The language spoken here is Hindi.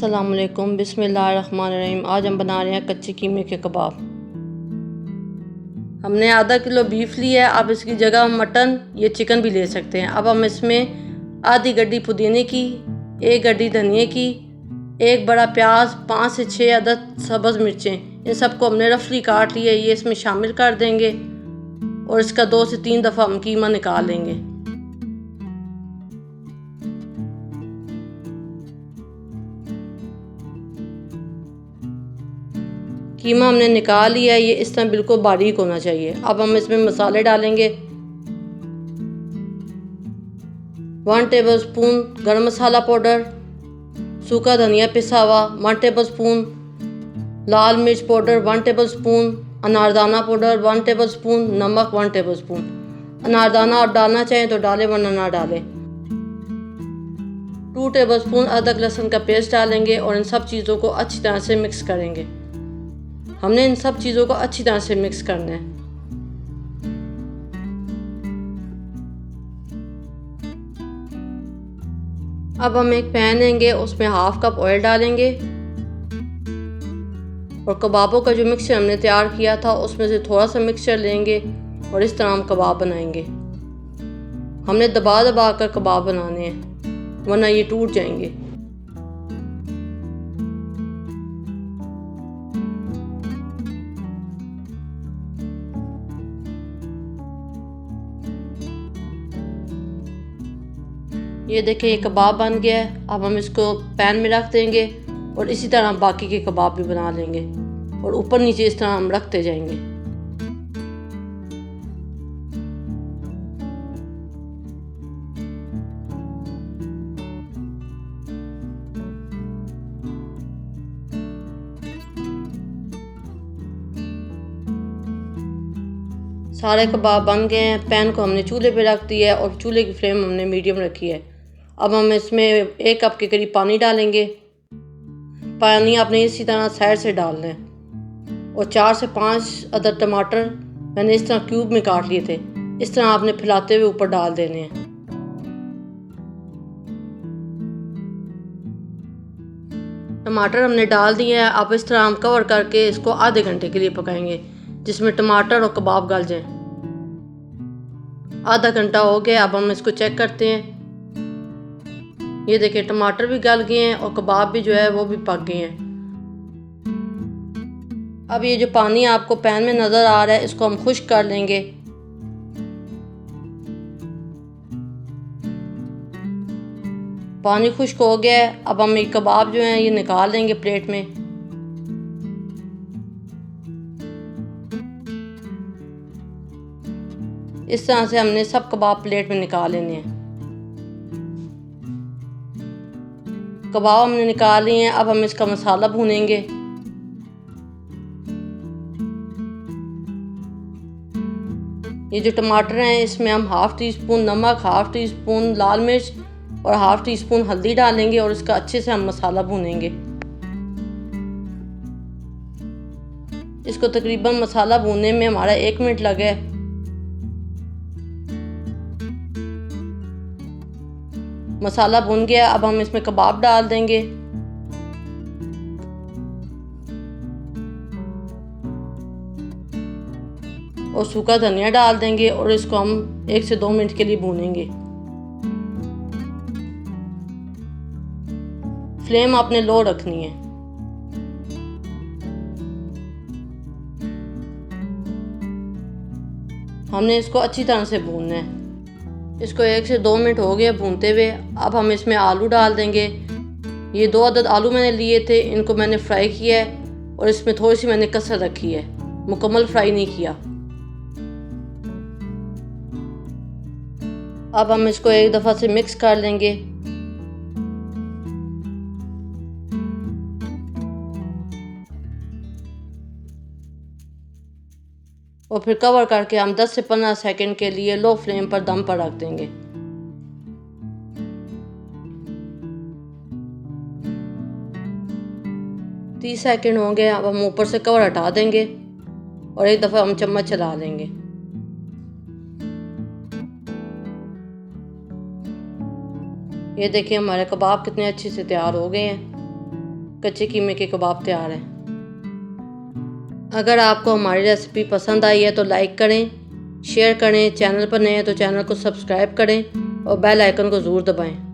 अस्सलामुअलैकुम बिस्मिल्लाहिर्रहमानिर्रहीम। आज हम बना रहे हैं कच्चे कीमे के कबाब। हमने आधा किलो बीफ लिया है। आप इसकी जगह मटन या चिकन भी ले सकते हैं। अब हम इसमें आधी गड्डी पुदीने की, एक गड्डी धनिए की, एक बड़ा प्याज, 5 से 6 अदद सब्ज़ मिर्चें, इन सबको हमने रफली काट लिया, ये इसमें शामिल कर देंगे और इसका 2 से 3 दफ़ा हम कीमा निकाल लेंगे। कीमा हमने निकाल लिया है, ये इस तरह बिल्कुल बारीक होना चाहिए। अब हम इसमें मसाले डालेंगे। 1 टेबलस्पून गरम मसाला पाउडर, सूखा धनिया पिसा हुआ 1 टेबलस्पून, लाल मिर्च पाउडर 1 टेबलस्पून, अनारदाना पाउडर 1 टेबलस्पून, नमक 1 टेबलस्पून। अनारदाना आप डालना चाहें तो डालें वरना ना डालें। 2 टेबलस्पून अदरक लहसुन का पेस्ट डालेंगे और इन सब चीज़ों को अच्छी तरह से मिक्स करेंगे। हमने इन सब चीज़ों को अच्छी तरह से मिक्स करना है। अब हम एक पैन लेंगे, उसमें हाफ कप ऑयल डालेंगे और कबाबों का जो मिक्सचर हमने तैयार किया था उसमें से थोड़ा सा मिक्सचर लेंगे और इस तरह हम कबाब बनाएंगे। हमने दबा दबा कर कबाब बनाने हैं वरना ये टूट जाएंगे। ये देखिए ये कबाब बन गया है। अब हम इसको पैन में रख देंगे और इसी तरह बाकी के कबाब भी बना लेंगे और ऊपर नीचे इस तरह हम रखते जाएंगे। सारे कबाब बन गए हैं। पैन को हमने चूल्हे पे रख दिया है और चूल्हे की फ्लेम हमने मीडियम रखी है। अब हम इसमें 1 कप के करीब पानी डालेंगे। पानी आपने इसी तरह साइड से डालना है और 4 से 5 अदद टमाटर मैंने इस तरह क्यूब में काट लिए थे, इस तरह आपने फैलाते हुए ऊपर डाल देने हैं। टमाटर हमने डाल दिए हैं। अब इस तरह हम कवर करके इसको आधे घंटे के लिए पकाएंगे जिसमें टमाटर और कबाब गल जाएं। आधा घंटा हो गया। अब हम इसको चेक करते हैं। ये देखिए टमाटर भी गल गए हैं और कबाब भी जो है वो भी पक गए हैं। अब ये जो पानी आपको पैन में नज़र आ रहा है इसको हम खुश्क कर लेंगे। पानी खुश्क हो गया है। अब हम ये कबाब जो हैं ये निकाल लेंगे प्लेट में। इस तरह से हमने सब कबाब प्लेट में निकाल लेने हैं। कबाब हमने निकाल लिए हैं। अब हम इसका मसाला भूनेंगे। ये जो टमाटर हैं इसमें हम ½ टीस्पून नमक, ½ टीस्पून लाल मिर्च और ½ टीस्पून हल्दी डालेंगे और इसका अच्छे से हम मसाला भूनेंगे। इसको तकरीबन मसाला भूनने में हमारा 1 मिनट लगे। मसाला भुन गया। अब हम इसमें कबाब डाल देंगे। और सूखा धनिया डाल देंगे और इसको हम 1 से 2 मिनट के लिए भूनेंगे। फ्लेम आपने लो रखनी है। हमने इसको अच्छी तरह से भूनना है। इसको 1 से 2 मिनट हो गए भूनते हुए। अब हम इसमें आलू डाल देंगे। ये 2 अदद आलू मैंने लिए थे, इनको मैंने फ्राई किया है और इसमें थोड़ी सी मैंने कसर रखी है, मुकम्मल फ्राई नहीं किया। अब हम इसको एक दफ़ा से मिक्स कर लेंगे। और फिर कवर करके हम 10 से 15 सेकंड के लिए लो फ्लेम पर दम पर रख देंगे। । 30 सेकंड हो गए। अब हम ऊपर से कवर हटा देंगे और एक दफ़ा हम चम्मच चला लेंगे। ये देखिए हमारे कबाब कितने अच्छे से तैयार हो गए हैं। कच्चे कीमे के कबाब तैयार हैं। अगर आपको हमारी रेसिपी पसंद आई है तो लाइक करें, शेयर करें, चैनल पर नए हैं तो चैनल को सब्सक्राइब करें और बेल आइकन को ज़रूर दबाएं।